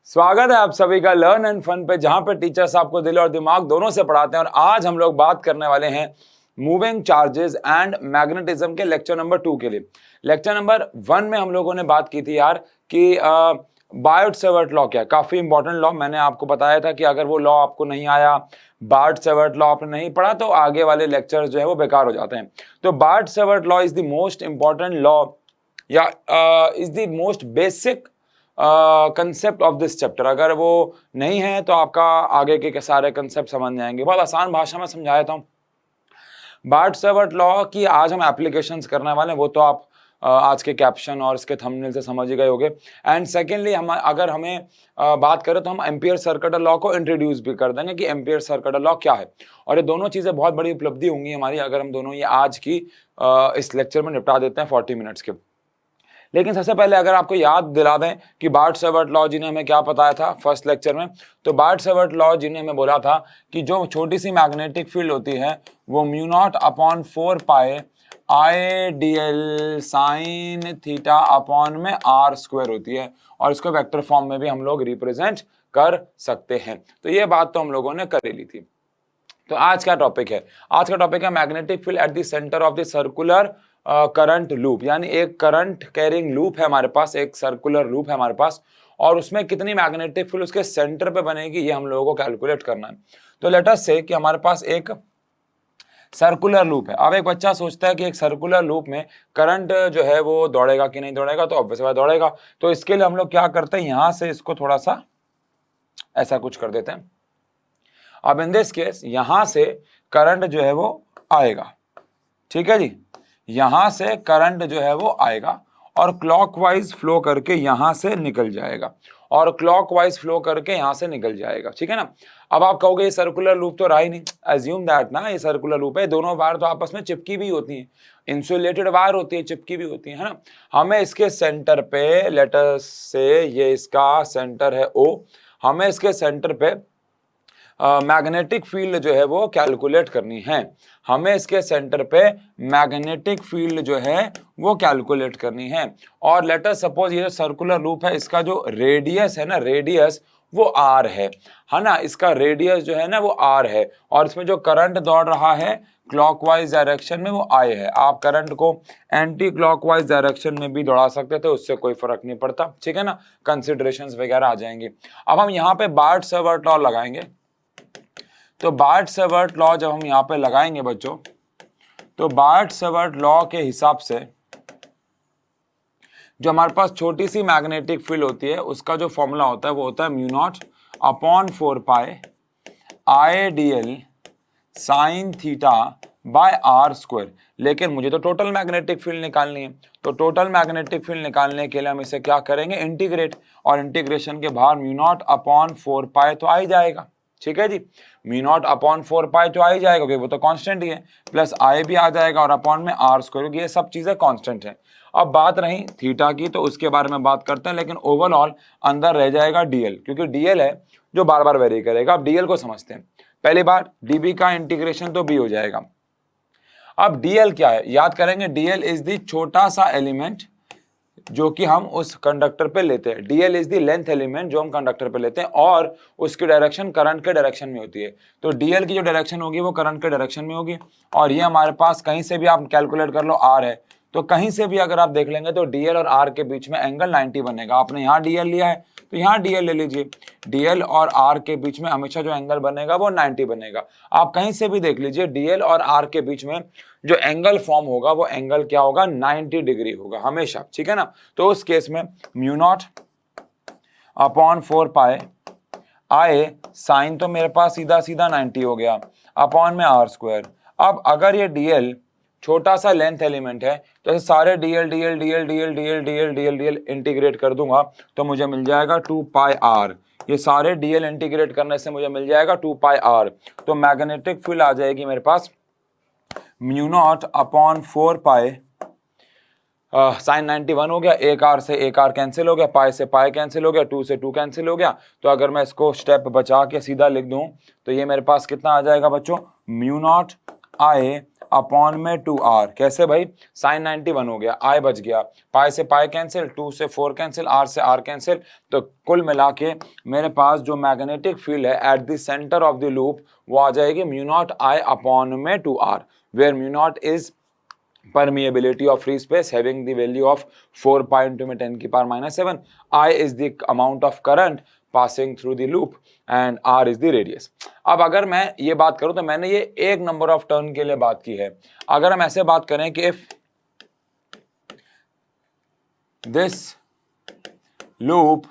स्वागत है आप सभी का लर्न एंड फन पे, जहां पे टीचर्स आपको दिल और दिमाग दोनों से पढ़ाते हैं। और आज हम लोग बात करने वाले हैं मूविंग चार्जेस एंड मैग्नेटिज्म के लेक्चर नंबर 2 के लिए। लेक्चर नंबर 1 में हम लोगों ने बात की थी यार कि बायट-सेवर्ट लॉ क्या है। काफी इंपॉर्टेंट लॉ, मैंने आपको बताया था कि अगर वो लॉ आपको नहीं आया, बायट-सेवर्ट लॉ आपने नहीं पढ़ा, तो आगे वाले लेक्चर जो है वो बेकार हो जाते हैं। तो Biot Savart law is the most important law या is the most basic concept of this chapter. अगर वो नहीं है तो आपका आगे के सारे कंसेप्ट समझ जाएंगे। बहुत आसान भाषा में समझाया था। बायट-सेवर्ट लॉ की आज हम एप्लीकेशंस करने वाले हैं, वो तो आप आज के कैप्शन और इसके थंबनेल से समझ ही गए होंगे। एंड सेकेंडली हम अगर हमें बात करें तो हम एम्पियर सर्किटल लॉ को इंट्रोड्यूस भी कर देंगे कि एम्पियर सर्किटल लॉ क्या है। और ये दोनों चीजें बहुत बड़ी उपलब्धि होंगी हमारी अगर हम दोनों ये आज की इस लेक्चर में निपटा देते हैं 40 मिनट्स के। लेकिन सबसे पहले अगर आपको याद दिला दें कि बायट-सेवर्ट लॉ जी ने हमें क्या बताया था फर्स्ट लेक्चर में, तो बायट-सेवर्ट लॉ जी ने हमें बोला था कि जो छोटी सी मैग्नेटिक फील्ड होती है वो mu naught upon 4 pi i d l sine theta upon में आर स्क्वायर होती है, और इसको वेक्टर फॉर्म में भी हम लोग रिप्रेजेंट कर सकते हैं। तो ये बात तो हम लोगों ने कर ली थी। तो आज का टॉपिक है, आज का टॉपिक है magnetic field eight the centre of the circular current loop. यानी एक करंट कैरिंग लूप है हमारे पास, एक सर्कुलर लूप है हमारे पास, और उसमें कितनी मैग्नेटिक फील्ड उसके सेंटर पे बनेगी ये हम लोगों को कैलकुलेट करना है। तो लेट अस से कि हमारे पास एक सर्कुलर लूप है। अब एक बच्चा सोचता है कि एक सर्कुलर लूप में करंट जो है वो दौड़ेगा कि नहीं दौड़ेगा, तो ऑब्वियस बात दौड़ेगा। तो इसके लिए हम लोग क्या करते हैं, यहां से इसको थोड़ा सा ऐसा कुछ कर देते हैं। अब इन दिस केस यहां से करंट जो है वो आएगा, ठीक है जी, यहां से करंट जो है वो आएगा और क्लॉकवाइज फ्लो करके यहां से निकल जाएगा, और क्लॉकवाइज फ्लो करके यहां से निकल जाएगा, ठीक है ना। अब आप कहोगे ये सर्कुलर लूप तो रहा ही नहीं, एज्यूम दैट ना ये सर्कुलर लूप है, दोनों वायर तो आपस में चिपकी भी होती है, इंसुलेटेड वायर होती है, चिपकी भी होती है ना। हमें इसके सेंटर पे, लेटर से ये इसका सेंटर है O, हमें इसके सेंटर पे मैग्नेटिक फील्ड जो है वो कैलकुलेट करनी है। हमें इसके सेंटर पे मैग्नेटिक फील्ड जो है वो कैलकुलेट करनी है। और लेट अस सपोज ये जो सर्कुलर लूप है इसका जो रेडियस है ना, रेडियस वो आर है ना, इसका रेडियस जो है ना वो आर है, और इसमें जो करंट दौड़ रहा है क्लॉकवाइज डायरेक्शन में वो आई है। आप करंट को एंटी क्लॉकवाइज डायरेक्शन में भी दौड़ा सकते थे, उससे कोई फर्क नहीं पड़ता, ठीक है ना, कंसिडरेशंस वगैरह आ जाएंगे। अब हम यहाँ पे बायट-सेवर्ट लॉ लगाएंगे। तो बायट-सेवर्ट लॉ जब हम यहाँ पे लगाएंगे बच्चों, तो बायट-सेवर्ट लॉ के हिसाब से जो हमारे पास छोटी सी मैग्नेटिक फील्ड होती है उसका जो फॉर्मूला होता है वो होता है mu naught upon 4 pi i d l sine theta by r square. लेकिन मुझे तो टोटल मैग्नेटिक फील्ड निकालनी है, तो टोटल मैग्नेटिक फील्ड निकालने के लिए हम इसे क्या करेंगे, इंटीग्रेट, और इंटीग्रेशन के बाहर म्यू नॉट अपॉन 4 पाई तो आ ही जाएगा, ठीक है जी, म्यू नॉट अपॉन 4 पाई तो आ ही जाएगा क्योंकि वो तो कांस्टेंट ही है, प्लस आई भी आ जाएगा और अपॉन में आर स्क्वायर, क्योंकि ये सब चीजें कांस्टेंट है। अब बात रही थीटा की, तो उसके बारे में बात करते हैं, लेकिन ओवरऑल अंदर रह जाएगा डीएल, क्योंकि डीएल है जो बार बार वेरी करेगा। अब डीएल को समझते हैं। पहली बार डीबी का इंटीग्रेशन तो बी हो जाएगा। अब डीएल क्या है याद करेंगे, डीएल इज द छोटा सा एलिमेंट जो कि हम उस कंडक्टर पे लेते हैं। DL is the length element जो हम कंडक्टर पे लेते हैं, और उसकी डायरेक्शन करंट के डायरेक्शन में होती है। तो डीएल की जो डायरेक्शन होगी वो करंट के डायरेक्शन में होगी, और ये हमारे पास कहीं से भी आप कैलकुलेट कर लो आर है, तो कहीं से भी अगर आप देख लेंगे तो डीएल और आर के बीच में एंगल 90 बनेगा। आपने यहाँ डीएल लिया है तो यहाँ डीएल ले लीजिए, डीएल और आर के बीच में हमेशा जो एंगल बनेगा वो 90 बनेगा। आप कहीं से भी देख लीजिए, डीएल और आर के बीच में जो एंगल फॉर्म होगा वो एंगल क्या होगा, 90 डिग्री होगा हमेशा, ठीक है ना। तो उस केस में म्यू नॉट अपॉन 4 पाई आई साइन तो मेरे पास सीधा सीधा 90 हो गया, अपॉन में आर स्क्वायर। अब अगर ये डीएल छोटा सा लेंथ एलिमेंट है तो सारे DL DL DL DL DL DL DL DL integrate कर दूंगा तो मुझे मिल जाएगा 2 पाई आर। ये सारे डीएल इंटीग्रेट करने से मुझे मिल जाएगा 2 पाई आर। तो मैग्नेटिक फील्ड आ जाएगी मेरे पास mu naught upon 4 pi sine 91 हो गया, एक आर से एक आर कैंसिल हो गया, पाई से पाई कैंसिल हो गया, 2 से 2 कैंसिल हो गया। तो अगर मैं इसको स्टेप बचा के सीधा लिख दूं तो ये मेरे पास कितना आ जाएगा बच्चों, म्यू नॉट आई अपॉन में 2r। कैसे भाई, साइन 91 हो गया, i बच गया, पाई से पाई कैंसिल, 2 से 4 कैंसिल, r से r कैंसिल। तो कुल मिला के मेरे पास जो मैग्नेटिक फील्ड है at the centre of the loop वो आ जाएगी म्यू नॉट i अपॉन में 2r, where mu naught is permeability of free space having the value of 4 pi into 10 की power -7, I is the amount of current passing through the loop and R is the radius। अब अगर मैं ये बात करूं तो मैंने ये एक नंबर ऑफ टर्न के लिए बात की है। अगर हम ऐसे बात करें कि if this loop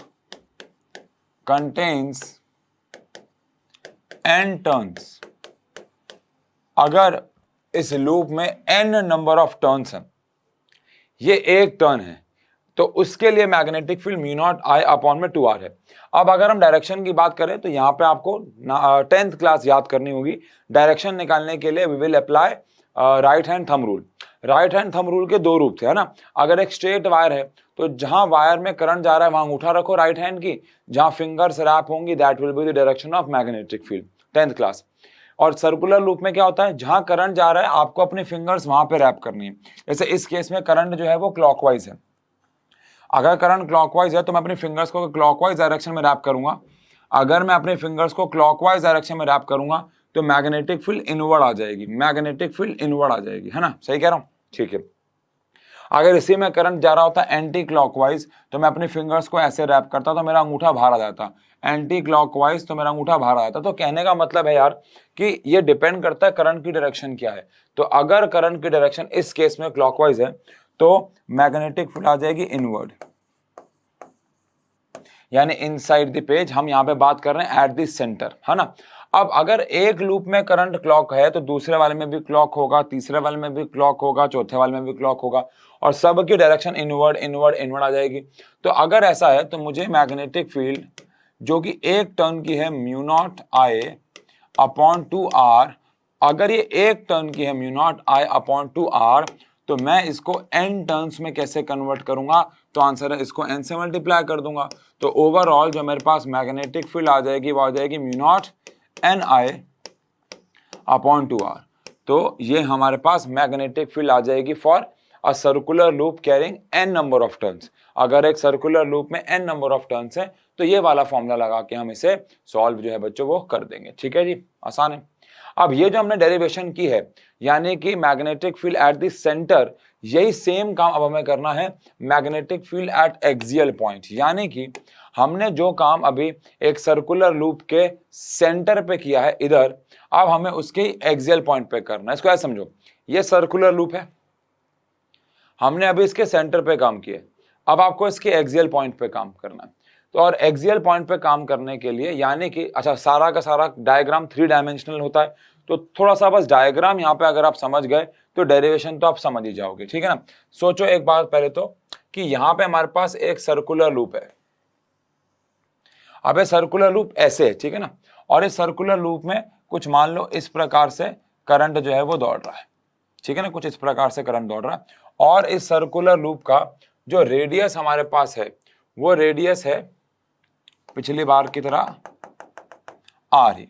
contains n turns, अगर इस लूप में n नंबर ऑफ टर्न्स हैं, ये एक टर्न है, तो उसके लिए magnetic field mu naught i upon में 2r है। अब अगर हम डायरेक्शन की बात करें तो यहां पे आपको 10th क्लास याद करनी होगी। डायरेक्शन निकालने के लिए we will apply right hand thumb rule. Right hand thumb rule के दो रूप थे, है ना। अगर एक स्ट्रेट वायर है तो जहां वायर में करंट जा रहा है वहां अंगूठा रखो राइट हैंड की, जहां फिंगर्स रैप होंगी that will be the direction of magnetic field, 10th class. और सर्कुलर लूप में क्या होता है, जहां करंट जा रहा है आपको अपनी फिंगर्स वहां पे रैप करनी है। जैसे इस केस में करंट जो है वो क्लॉकवाइज है, अगर करंट क्लॉकवाइज है तो मैं अपनी फिंगर्स को क्लॉकवाइज डायरेक्शन में रैप करूंगा। अगर मैं अपने फिंगर्स को क्लॉकवाइज डायरेक्शन में रैप करूंगा तो मैग्नेटिक फील्ड इनवर्ड आ जाएगी, मैग्नेटिक फील्ड इनवर्ड आ जाएगी, है ना, सही कह रहा हूं, ठीक है। अगर इसी में करंट जा रहा होता एंटी क्लॉकवाइज तो मैं अपने फिंगर्स को ऐसे रैप करता तो मेरा अंगूठा बाहर आ जाता, एंटी क्लॉकवाइज तो मेरा अंगूठा बाहर आ जाता। तो कहने का मतलब है यार कि ये डिपेंड करता है करंट की डायरेक्शन क्या है। तो अगर करंट की डायरेक्शन इस केस में क्लॉकवाइज है तो मैग्नेटिक फील्ड आ जाएगी इनवर्ड, यानी इनसाइड द पेज। हम यहाँ पे बात कर रहे हैं एट द सेंटर, है ना। अब अगर एक लूप में करंट क्लॉक है तो दूसरे वाले में भी क्लॉक होगा, तीसरे वाले में भी क्लॉक होगा, चौथे वाले में भी क्लॉक होगा, और सब की डायरेक्शन इनवर्ड इनवर्ड इनवर्ड आ जाएगी। तो अगर ऐसा है तो मुझे मैग्नेटिक फील्ड जो कि एक टर्न की है mu not I upon 2r, अगर ये एक टर्न की है mu not I upon 2r तो मैं इसको n टर्न्स में कैसे कन्वर्ट करूंगा, तो आंसर है इसको n से मल्टीप्लाई कर दूंगा। तो ओवरऑल जो मेरे पास मैग्नेटिक फील्ड आ जाएगी वो आ जाएगी mu not an I upon 2r। तो ये हमारे पास मैग्नेटिक फील्ड आ जाएगी for a circular loop carrying n number of turns. अगर एक सर्कुलर लूप में n नंबर ऑफ टर्न्स है तो ये वाला फॉर्मूला लगा के हम इसे सॉल्व जो है बच्चों वो कर देंगे, ठीक है जी, आसान है। अब ये जो हमने डेरिवेशन की है यानी कि magnetic field eight the centre, यही सेम काम अब हमें करना है magnetic field eight axial point. यानी कि हमने जो काम अभी एक सर्कुलर लूप के सेंटर पे किया है इधर, अब हमें उसके एक्सियल पॉइंट पे करना है। इसको ऐसे समझो, ये सर्कुलर लूप है, हमने अभी इसके सेंटर पे काम किया, अब आपको इसके एक्सियल पॉइंट पे काम करना है। तो और एक्सियल पॉइंट पे काम करने के लिए यानी कि अच्छा सारा का सारा डायग्राम 3 डायमेंशनल होता है, तो थोड़ा सा बस डायग्राम यहाँ पे अगर आप समझ गए तो डेरिवेशन तो आप समझ ही जाओगे, ठीक है ना। सोचो एक बात पहले तो कि यहाँ पे हमारे पास एक सर्कुलर लूप है, अब ये सर्कुलर लूप ऐसे है, ठीक है ना, और इस सर्कुलर लूप में कुछ मान लो इस प्रकार से करंट जो है वो दौड़ रहा है, ठीक है ना, कुछ इस प्रकार से करंट दौड़ रहा है, और इस सर्कुलर लूप का जो रेडियस हमारे पास है वो रेडियस है पिछली बार की तरह r ही।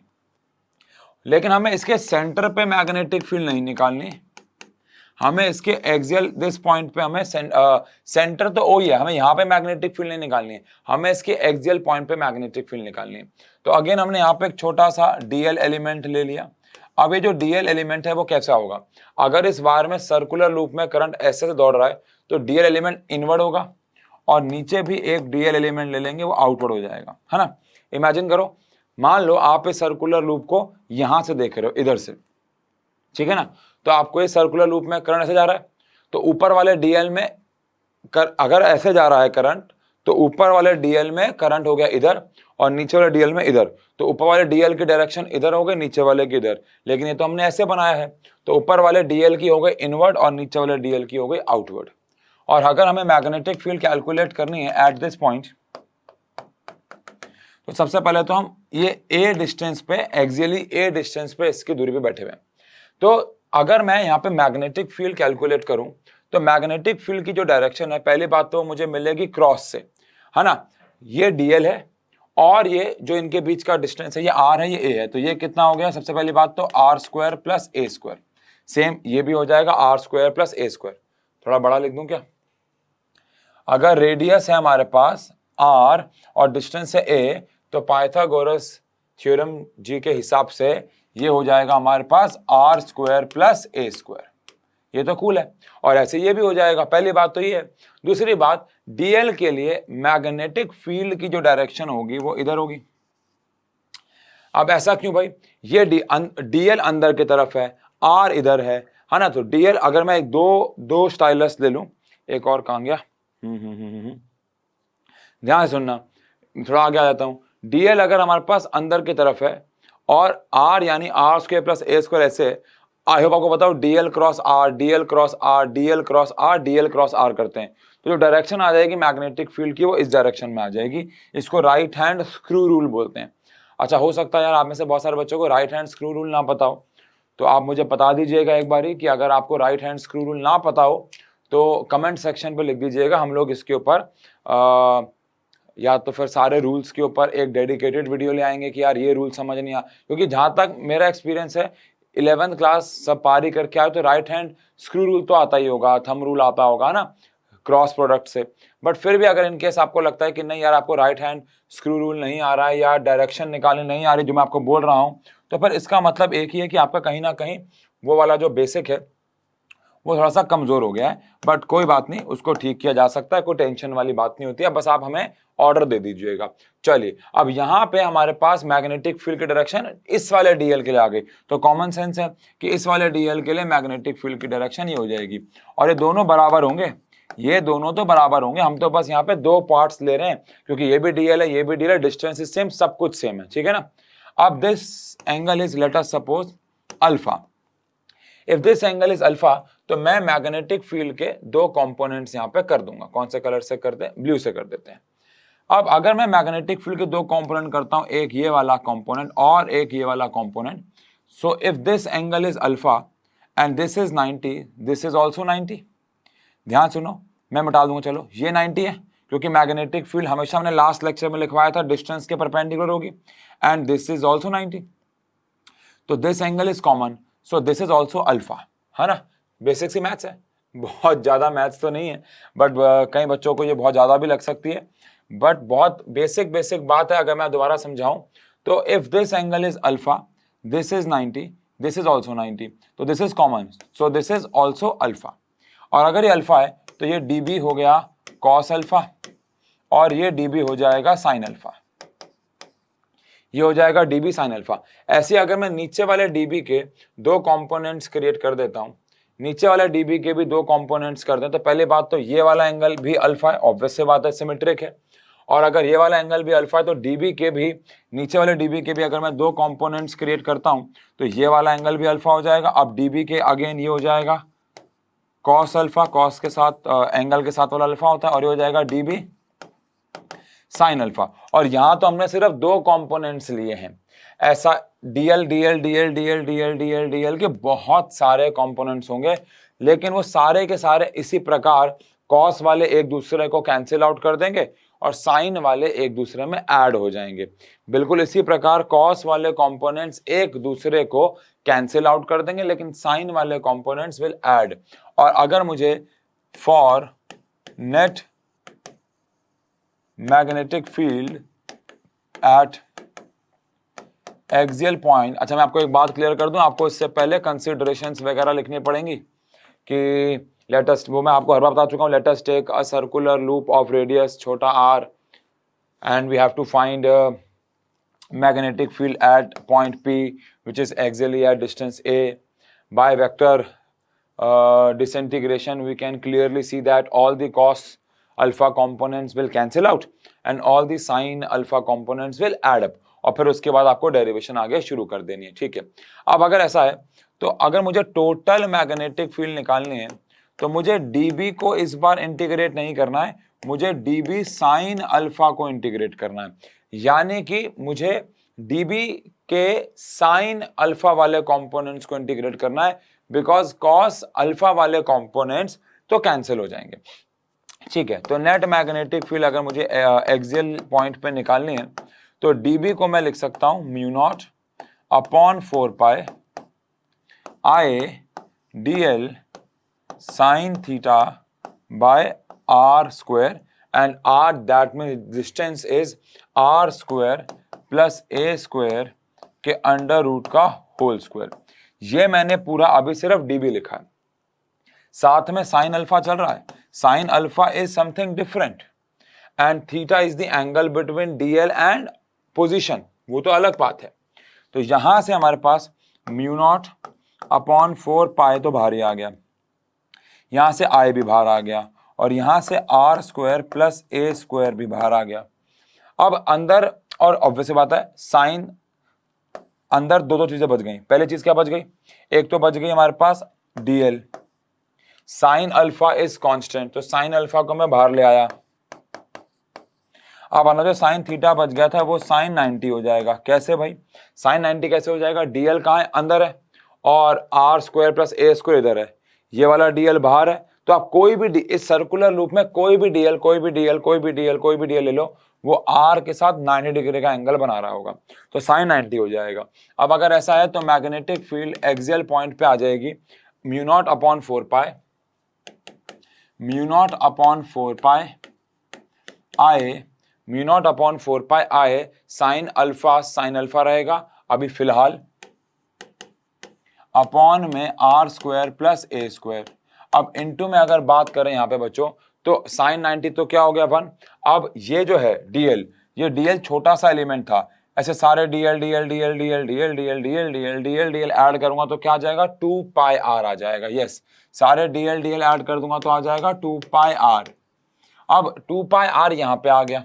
लेकिन हमें इसके सेंटर पे मैग्नेटिक फील्ड नहीं निकालनी, हमें इसके एक्सियल दिस पॉइंट पे हमें सेंटर तो ओ ही है, हमें यहाँ पे मैग्नेटिक फील्ड नहीं निकालनी है, हमें इसके एक्सियल पॉइंट पे मैग्नेटिक फील्ड निकालनी है। तो अगेन हमने यहाँ पे एक छोटा सा डीएल एलिमेंट ले लिया। अब ये जो डीएल एलिमेंट है वो कैसा होगा, अगर इस वायर में सर्कुलर लूप में करंट ऐसे से दौड़ रहा है तो डीएल एलिमेंट इनवर्ड होगा, और नीचे भी एक डीएल एलिमेंट ले लेंगे वो आउटवर्ड हो जाएगा, है ना। इमेजिन करो, मान लो आप इस सर्कुलर लूप को यहां से देख रहे हो इधर से, ठीक है ना, तो आपको इस सर्कुलर लूप में करंट ऐसे जा रहा है, तो ऊपर वाले डीएल में अगर ऐसे जा रहा है करंट तो ऊपर वाले डीएल में करंट हो गया इधर और नीचे वाले डीएल में इधर, तो ऊपर वाले डीएल की डायरेक्शन इधर हो गई, नीचे वाले की इधर, लेकिन ये तो हमने ऐसे बनाया है, तो ऊपर वाले डीएल की हो गई इनवर्ड और नीचे वाले डीएल की हो गई आउटवर्ड। और अगर हमें मैग्नेटिक फील्ड कैलकुलेट करनी है एट दिस पॉइंट, तो सबसे पहले तो हम ये a डिस्टेंस पे एक्सियली a डिस्टेंस पे इसकी दूरी पे बैठे हुए हैं। तो अगर मैं यहाँ पे मैग्नेटिक फील्ड कैलकुलेट करूं तो मैग्नेटिक फील्ड की जो डायरेक्शन है, पहली बात तो मुझे मिलेगी क्रॉस से, है ना। ये dl है और ये जो इनके बीच का डिस्टेंस है ये r है, ये a है, तो ये कितना हो गया, सबसे पहली बात तो r² प्लस a²। सेम ये भी हो जाएगा आर स्क्वायर प्लस ए स्क्वायर। थोड़ा बड़ा लिख दूं क्या? अगर रेडियस है हमारे पास r और डिस्टेंस है a, तो पाइथागोरस थ्योरम जी के हिसाब से ये हो जाएगा हमारे पास आर स्क्वायर प्लस ए स्क्वायर। ये तो कूल है। और ऐसे ये भी हो जाएगा। पहली बात तो ये है। दूसरी बात, डीएल के लिए मैग्नेटिक फील्ड की जो डायरेक्शन होगी वो इधर होगी। अब ऐसा क्यों भाई? ये डीएल अंदर की तरफ है, आर इधर है ना। तो डीएल अगर मैं दो स्टाइलस ले लूं, एक और कहां गया, ध्यान से सुनना, थोड़ा आगे आ जाता हूं। डीएल अगर हमारे पास अंदर की तरफ है और आर यानी आर स्क्वायर प्लस ए स्क्वायर, ऐसे आई होप आपको बताओ dl cross r, dl cross r, dl cross r, dl cross r करते हैं, तो जो डायरेक्शन आ जाएगी मैग्नेटिक फील्ड की वो इस डायरेक्शन में आ जाएगी। इसको राइट हैंड स्क्रू रूल बोलते हैं। अच्छा, हो सकता है यार आप में से बहुत सारे बच्चों को राइट हैंड स्क्रू रूल ना पता हो, तो आप मुझे बता दीजिएगा एक बारी कि अगर आपको राइट हैंड स्क्रू रूल ना पता हो तो कमेंट सेक्शन पे लिख दीजिएगा। हम लोग इसके ऊपर या तो फिर सारे रूल्स के ऊपर एक डेडिकेटेड वीडियो ले आएंगे कि यार ये रूल समझ नहीं आ, क्योंकि जहां तक मेरा एक्सपीरियंस है 11th क्लास सब पारी करके आए तो राइट हैंड स्क्रू रूल तो आता ही होगा, थंब रूल आता होगा ना क्रॉस प्रोडक्ट से। बट फिर भी अगर इनकेस आपको लगता है कि नहीं यार आपको राइट हैंड स्क्रू रूल नहीं आ रहा है या डायरेक्शन निकालने नहीं आ रही जो मैं आपको बोल रहा हूं, तो फिर इसका मतलब एक ही है कि आपका कहीं ना कहीं वो वाला जो बेसिक है वो थोड़ा सा कमजोर हो गया है। बट कोई बात नहीं, उसको ठीक किया जा सकता है, कोई टेंशन वाली बात नहीं होती है, बस आप हमें ऑर्डर दे दीजिएगा। चलिए, अब यहां पे हमारे पास मैग्नेटिक फील्ड की डायरेक्शन इस वाले डीएल के लिए आ गई, तो कॉमन सेंस है कि इस वाले डीएल के लिए मैग्नेटिक फील्ड की डायरेक्शन ये हो जाएगी। और ये दोनों बराबर होंगे, ये दोनों तो बराबर होंगे। हम तो बस यहाँ पे दो पार्ट्स ले रहे हैं क्योंकि ये भी डीएल है, ये भी डीएल है, डिस्टेंस इज सेम, सब कुछ सेम है, ठीक है ना। अब this angle is, let us suppose alpha. If this angle is alpha, तो मैं मैग्नेटिक फील्ड के दो कंपोनेंट्स यहां पे कर दूंगा। कौन से कलर से करते हैं? ब्लू से कर देते हैं। अब अगर मैं मैग्नेटिक फील्ड के दो कंपोनेंट करता हूं, एक ये वाला कंपोनेंट और एक ये वाला component, so if this angle is alpha and this is 90, this is also 90। ध्यान सुनो, मैं मिटा दूंगा, चलो ये 90 है क्योंकि मैग्नेटिक फील्ड हमेशा हमने लास्ट लेक्चर में लिखवाया था डिस्टेंस के परपेंडिकुलर होगी, एंड दिस इज ऑल्सो 90, तो this angle is common, so this is also alpha, है ना। बेसिक सी मैथ्स है, बहुत ज्यादा मैथ्स तो नहीं है, बट कई बच्चों को ये बहुत ज्यादा भी लग सकती है, बट बहुत बेसिक बात है। अगर मैं दोबारा समझाऊं तो if this angle is alpha, this is 90, this is also 90, तो this is common, so this is also alpha. और अगर ये अल्फा है तो ये डीबी हो गया कॉस अल्फा और ये डीबी हो जाएगा साइन अल्फा, ये हो जाएगा डीबी साइन अल्फा। ऐसे अगर मैं नीचे वाले डीबी के दो कंपोनेंट्स क्रिएट कर देता हूं, नीचे वाले डीबी के भी दो कंपोनेंट्स कर दें, तो पहली बात तो ये वाला एंगल भी अल्फा है, ऑब्वियस सी बात है, सिमेट्रिक है। और अगर ये वाला एंगल भी अल्फा है तो डीबी के भी, नीचे वाले डीबी के भी अगर मैं दो कंपोनेंट्स क्रिएट करता हूं तो ये वाला एंगल भी अल्फा हो जाएगा। अब डीबी के अगेन ये हो जाएगा कॉस अल्फा, कॉस के साथ एंगल के साथ वाला अल्फा होता है, और ये हो जाएगा डीबी साइन अल्फा। और यहां तो हमने सिर्फ दो कंपोनेंट्स लिए हैं, ऐसा DL DL DL DL DL DL DL के बहुत सारे कंपोनेंट्स होंगे, लेकिन वो सारे के सारे इसी प्रकार कॉस वाले एक दूसरे को कैंसिल आउट कर देंगे और साइन वाले एक दूसरे में ऐड हो जाएंगे। बिल्कुल इसी प्रकार कॉस वाले कंपोनेंट्स एक दूसरे को कैंसिल आउट कर देंगे, लेकिन साइन वाले कंपोनेंट्स विल ऐड। और अगर मुझे for net magnetic field eight axial point, अच्छा मैं आपको एक बात क्लियर कर दूं, आपको इससे पहले कंसीडरेशंस वगैरह लिखनी पड़ेंगी कि लेटेस्ट, वो मैं आपको हर बार बता चुका हूं, latest take a circular loop of radius छोटा r and we have to find magnetic field at point p which is axially at distance a. By vector disintegration we can clearly see that all the cos alpha components will cancel out and all the sin alpha components will add up, और फिर उसके बाद आपको derivation आगे शुरू कर देनी है, ठीक है। अब अगर ऐसा है तो अगर मुझे टोटल मैग्नेटिक फील्ड निकालनी है तो मुझे dB को इस बार इंटीग्रेट नहीं करना है, मुझे dB साइन अल्फा को इंटीग्रेट करना है, यानी कि मुझे dB के साइन अल्फा वाले कंपोनेंट्स को इंटीग्रेट करना है, बिकॉज कॉस अल्फा वाले कंपोनेंट्स तो कैंसिल हो जाएंगे, ठीक है। तो नेट मैग्नेटिक फील्ड अगर मुझे एक्सियल पॉइंट पे निकालनी है तो dB को मैं लिख सकता हूं mu naught upon 4 pi I dl sin theta by r square and r that means distance is r square plus a square के अंडर रूट का होल स्क्वायर। ये मैंने पूरा अभी सिर्फ dB लिखा है, साथ में साइन अल्फा चल रहा है। Sine alpha is something different and theta is the angle between dl and position, वो तो अलग बात है। तो यहां से हमारे पास म्यू नॉट अपॉन 4 पाई तो बाहर ही आ गया, यहां से आई भी बाहर आ गया और यहां से आर स्क्वायर प्लस ए स्क्वायर भी बाहर आ गया। अब अंदर और ऑब्वियस बात है साइन अंदर दो चीजें बच गई। पहली चीज क्या बच गई, एक तो बच गई हमारे पास dl, sine alpha is constant तो साइन अल्फा को मैं बाहर ले आया। अब अंदर जो साइन थीटा बच गया था वो साइन 90 हो जाएगा। कैसे भाई, साइन 90 कैसे हो जाएगा, dl कहाँ है, अंदर है और आर स्क्वायर प्लस ए स्क्वायर इधर है, ये वाला dl बाहर है। तो आप कोई भी इस सर्कुलर लूप में कोई भी dl ले लो, वो r के साथ 90 डिग्री का एंगल बना रहा होगा, तो साइन 90 हो जाएगा। अब अगर ऐसा है तो मैग्नेटिक फील्ड एक्सियल पॉइंट पे आ जाएगी म्यू नॉट अपॉन 4 पाई, म्यू नॉट अपॉन 4 पाई आए, म्यू नॉट अपॉन 4 पाई आए साइन अल्फा रहेगा अभी फिलहाल, अपॉन में आर स्क्वायर प्लस ए स्क्वायर। अब इनटू में अगर बात करें यहाँ पे बच्चों तो साइन 90 तो क्या हो गया 1। अब ये जो है dl, ये dl छोटा सा एलिमेंट था, ऐसे सारे dl ऐड करूंगा तो क्या आ जाएगा 2 पाई r आ जाएगा। यस, सारे dl ऐड कर दूंगा तो आ जाएगा 2 पाई r। अब 2 पाई r यहाँ पे आ गया।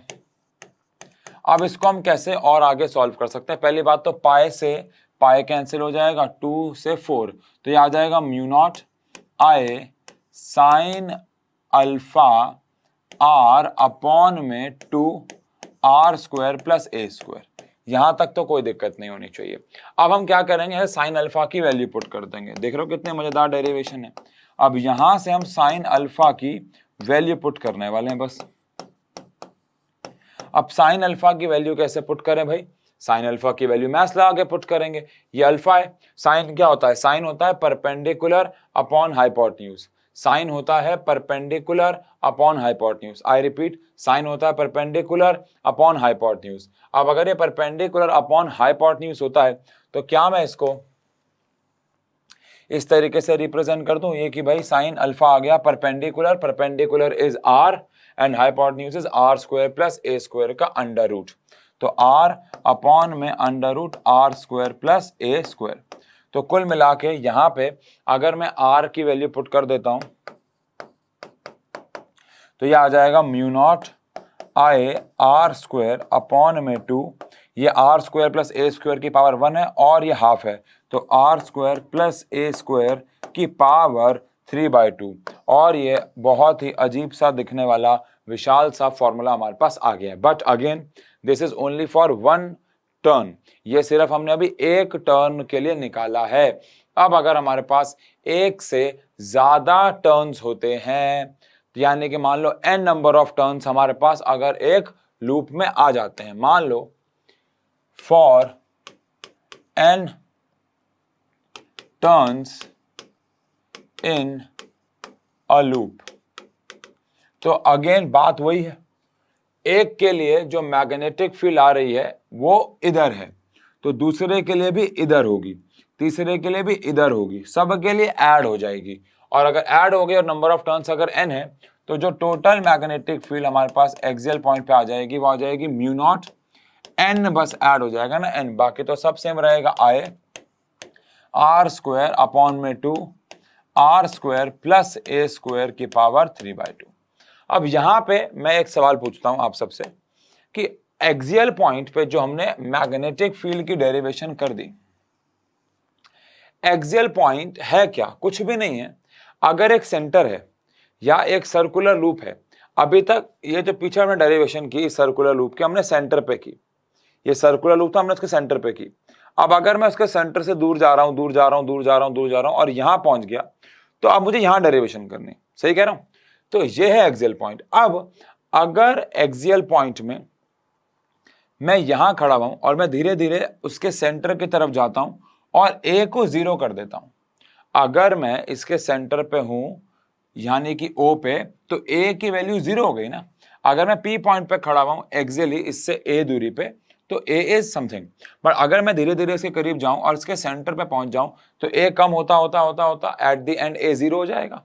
अब इसको हम कैसे और आगे सॉल्व कर सकते हैं, पहली बात तो पाई से पाई कैंसिल हो जाएगा, 2 से 4 तो ये आ जाएगा mu naught I sine alpha r upon में 2 आर स्क्वायर प्लस ए स्क्वायर। यहां तक तो कोई दिक्कत नहीं होनी चाहिए। अब हम क्या करेंगे, साइन अल्फा की वैल्यू पुट कर देंगे। देख रहे हो कितने मजेदार डेरिवेशन है। अब यहां से हम साइन अल्फा की वैल्यू पुट करने वाले हैं बस। अब साइन अल्फा की वैल्यू कैसे पुट करें भाई, साइन अल्फा की वैल्यू मैथ्स लगा के पुट करेंगे। ये अल्फा है, साइन क्या होता है, साइन होता है परपेंडिकुलर अपॉन हाइपोटेन्यूज, साइन होता है perpendicular upon hypotenuse. I repeat, sine होता है परपेंडिकुलर अपॉन हाइपोटेन्यूज। अब अगर ये परपेंडिकुलर अपॉन हाइपोटेन्यूज होता है तो क्या मैं इसको इस तरीके से रिप्रेजेंट कर दूं, ये कि भाई साइन अल्फा आ गया perpendicular, perpendicular is r and hypotenuse is r square plus A square का अंडर रूट, तो आर अपॉन में under root r square plus ए स्क्वायर। तो कुल मिला के यहां पे अगर मैं r की वैल्यू पुट कर देता हूं तो ये आ जाएगा mu naught I r square upon में 2, ये आर स्क्वायर प्लस ए स्क्वायर की पावर 1 है और ये हाफ है, तो आर स्क्वायर प्लस ए स्क्वायर की पावर 3/2। और ये बहुत ही अजीब सा दिखने वाला विशाल सा फॉर्मूला हमारे पास आ गया है। But again this is only for 1 turn, ये सिर्फ हमने अभी एक टर्न के लिए निकाला है। अब अगर हमारे पास एक से ज्यादा टर्न्स होते हैं, यानी कि मान लो n नंबर ऑफ टर्न्स हमारे पास अगर एक लूप में आ जाते हैं, मान लो for n turns in a loop, तो अगेन बात वही है, एक के लिए जो मैग्नेटिक फील्ड आ रही है वो इधर है, तो दूसरे के लिए भी इधर होगी, तीसरे के लिए भी इधर होगी, सब के लिए ऐड हो जाएगी। और अगर ऐड हो गई और नंबर ऑफ टर्न्स अगर n है तो जो टोटल मैग्नेटिक फील्ड हमारे पास एक्सियल पॉइंट पे आ जाएगी वो आ जाएगी म्यू नॉट n, बस ऐड हो जाएगा ना n, बाकी तो सब सेम रहेगा। आए आर स्क्वायर अपॉन में 2 आर स्क्वायर प्लस ए स्क्वायर की पावर 3/2। अब यहां पे मैं एक सवाल पूछता हूं आप सबसे कि एक्सियल पॉइंट पे जो हमने मैग्नेटिक फील्ड की डेरिवेशन कर दी, एक्सियल पॉइंट है क्या, कुछ भी नहीं है। अगर एक सेंटर है या एक सर्कुलर लूप है, अभी तक ये जो पीछे हमने डेरिवेशन की सर्कुलर लूप की हमने सेंटर पे की, ये सर्कुलर लूप था हमने उसके सेंटर पे की। अब अगर मैं उसके सेंटर से दूर जा रहा हूं और यहां पहुंच गया तो अब मुझे यहां डेरिवेशन करनी, सही कह रहा हूं, तो ये है एक्सियल पॉइंट। अब अगर एक्सियल पॉइंट में मैं यहां खड़ा हूं और मैं धीरे धीरे उसके सेंटर की तरफ जाता हूं और ए को 0 कर देता हूं, अगर मैं इसके सेंटर पे हूं यानी कि O पे, तो A की वैल्यू 0 हो गई ना। अगर मैं P पॉइंट पे खड़ा हुआ हूं एक्सियली इससे A दूरी पे, तो A इज समथिंग। बट अगर मैं धीरे धीरे इसके करीब जाऊं और इसके सेंटर पे पहुंच जाऊं, तो A कम होता होता होता होता एट द एंड A 0 हो जाएगा।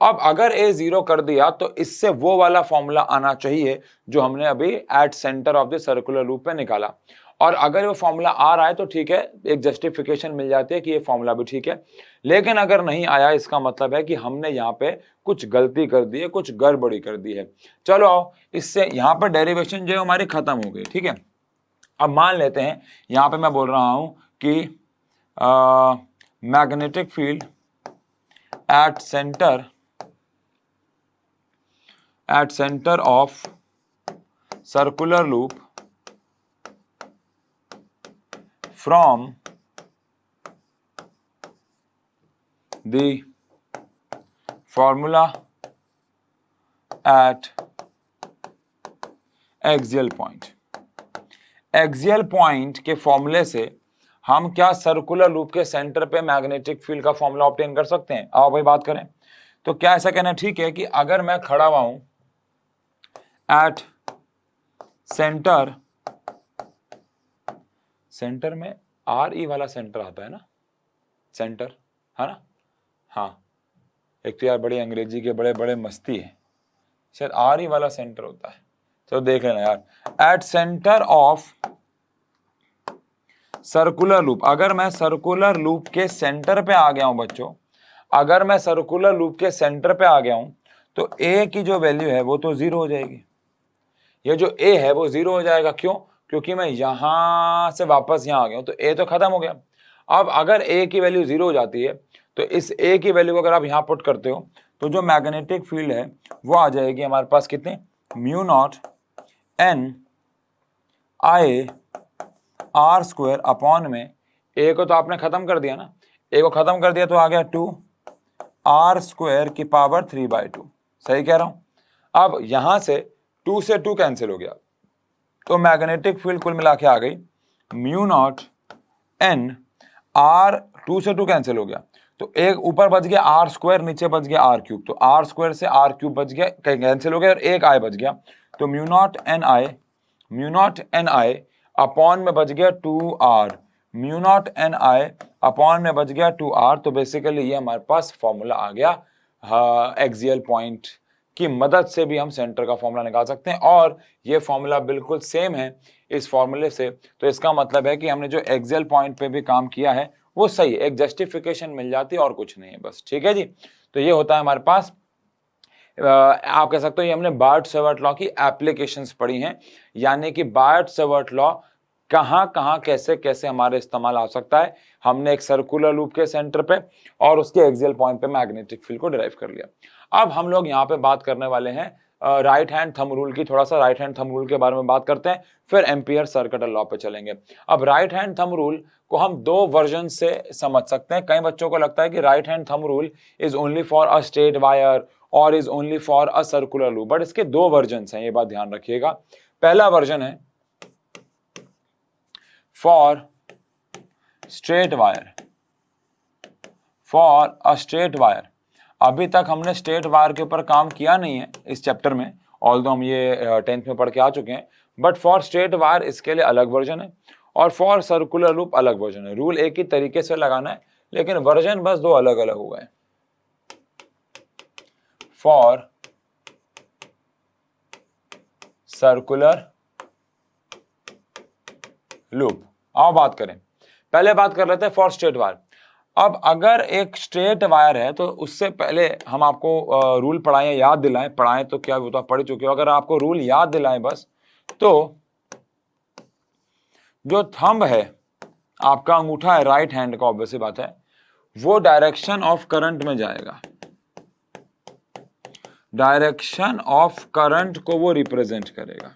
अब अगर A 0 कर दिया तो इससे वो वाला फॉर्मूला आना चाहिए जो हमने अभी at centre of the circular loop पे निकाला। और अगर वो फॉर्मूला आ रहा है तो ठीक है, एक जस्टिफिकेशन मिल जाती है कि ये फॉर्मूला भी ठीक है। लेकिन अगर नहीं आया, इसका मतलब है कि हमने यहाँ पे कुछ गलती कर दी है, कुछ गड़बड़ी कर दी है। चलो आओ, इससे यहाँ पर डेरिवेशन जो है हमारी खत्म हो गई, ठीक है। अब मान लेते हैं यहाँ पे मैं बोल रहा हूं कि magnetic field at center of circular loop from the formula at axial point। Axial point के फॉर्मूले से हम क्या सर्कुलर लूप के सेंटर पे मैग्नेटिक फील्ड का फॉर्मूला ऑब्टेन कर सकते हैं? आओ भाई बात करें। तो क्या ऐसा कहना ठीक है कि अगर मैं खड़ा हुआ हूं एट सेंटर में RE वाला सेंटर आता है ना, सेंटर है ना, हाँ, एक तो यार बड़ी अंग्रेजी के बड़े बड़े मस्ती है, शायद RE वाला सेंटर होता है, तो देख लेना यार। At centre of circular loop, अगर मैं सर्कुलर लूप के सेंटर पे आ गया हूं बच्चों, अगर मैं सर्कुलर लूप के सेंटर पे आ गया हूं, तो A की जो वैल्यू है वो तो 0 हो जाएगी। ये जो A है वो 0 हो जाएगा, क्यों? क्योंकि मैं यहां से वापस यहां आ गया हूं, तो A तो खत्म हो गया। अब अगर A की वैल्यू 0 हो जाती है, तो इस A की वैल्यू को अगर आप यहां पुट करते हो, तो जो मैग्नेटिक फील्ड है वो आ जाएगी हमारे पास कितनी, mu naught N I R square upon में A को तो आपने खत्म कर दिया ना, A को खत्म कर दिया तो आ गया 2 R स्क्वायर की पावर 3/2। सही कह रहा हूं। अब यहां से 2 से 2 कैंसिल हो गया, तो मैग्नेटिक फील्ड कुल मिला के आ गई म्यू नॉट N R, 2 से 2 कैंसिल हो गया, तो एक ऊपर बच गया R स्क्वायर, नीचे बच गया R क्यूब, तो R स्क्वायर से R क्यूब बच गया, कैंसिल हो गया, और एक I बच गया, तो mu not an I upon में बच गया 2R, mu not an I upon में बच गया 2R। तो बेसिकली ये हमारे पास फॉर्मूला आ गया। एक्सियल पॉइंट की मदद से भी हम सेंटर का फॉर्मूला निकाल सकते हैं, और ये फॉर्मूला बिल्कुल सेम है इस फॉर्मूले से। तो इसका मतलब है कि हमने जो एक्सियल पॉइंट पे भी काम किया है वो सही है, एक जस्टिफिकेशन मिल जाती है और कुछ नहीं है बस, ठीक है जी। तो ये होता है हमारे पास, आप कह सकते हो ये हमने बायट-सवर्ट लॉ की एप्लीकेशंस पढ़ी हैं, यानी कि बायट-सवर्ट लॉ कहां कहां कैसे कैसे हमारे इस्तेमाल आ सकता है। हमने एक सर्कुलर लूप के सेंटर पे और उसके एक्सियल पॉइंट पे मैग्नेटिक फील्ड को डिराइव कर लिया। अब हम लोग यहाँ पे बात करने वाले हैं राइट हैंड थंब रूल की। थोड़ा सा राइट हैंड थंब रूल के बारे में बात करते हैं, फिर एम्पियर सर्किट लॉ पे चलेंगे। अब राइट हैंड थंब रूल को हम दो वर्जन से समझ सकते हैं। कई बच्चों को लगता है कि right hand thumb rule is only for a straight wire और is only for a circular loop, but इसके दो वर्जन हैं, ये बात ध्यान रखिएगा। पहला वर्जन है फॉर स्ट्रेट वायर। अभी तक हमने स्ट्रेट वायर के ऊपर काम किया नहीं है इस चैप्टर में, ऑल्दो हम ये 10th में पढ़ के आ चुके हैं, बट फॉर स्ट्रेट वायर इसके लिए अलग वर्जन है और फॉर सर्कुलर लूप अलग वर्जन है। रूल एक ही तरीके से लगाना है, लेकिन वर्जन बस दो अलग अलग हो गए। फॉर सर्कुलर लूप आओ बात करें। पहले बात कर लेते हैं फॉर स्ट्रेट वायर। अब अगर एक स्ट्रेट वायर है तो उससे पहले हम आपको रूल पढ़ाएं, याद दिलाएं, पढ़ाएं तो क्या होता, पढ़ चुके हो, अगर आपको रूल याद दिलाएं बस, तो जो थंब है आपका अंगूठा है राइट हैंड का, ऑब्वियसली बात है, वो डायरेक्शन ऑफ करंट में जाएगा, डायरेक्शन ऑफ करंट को वो रिप्रेजेंट करेगा,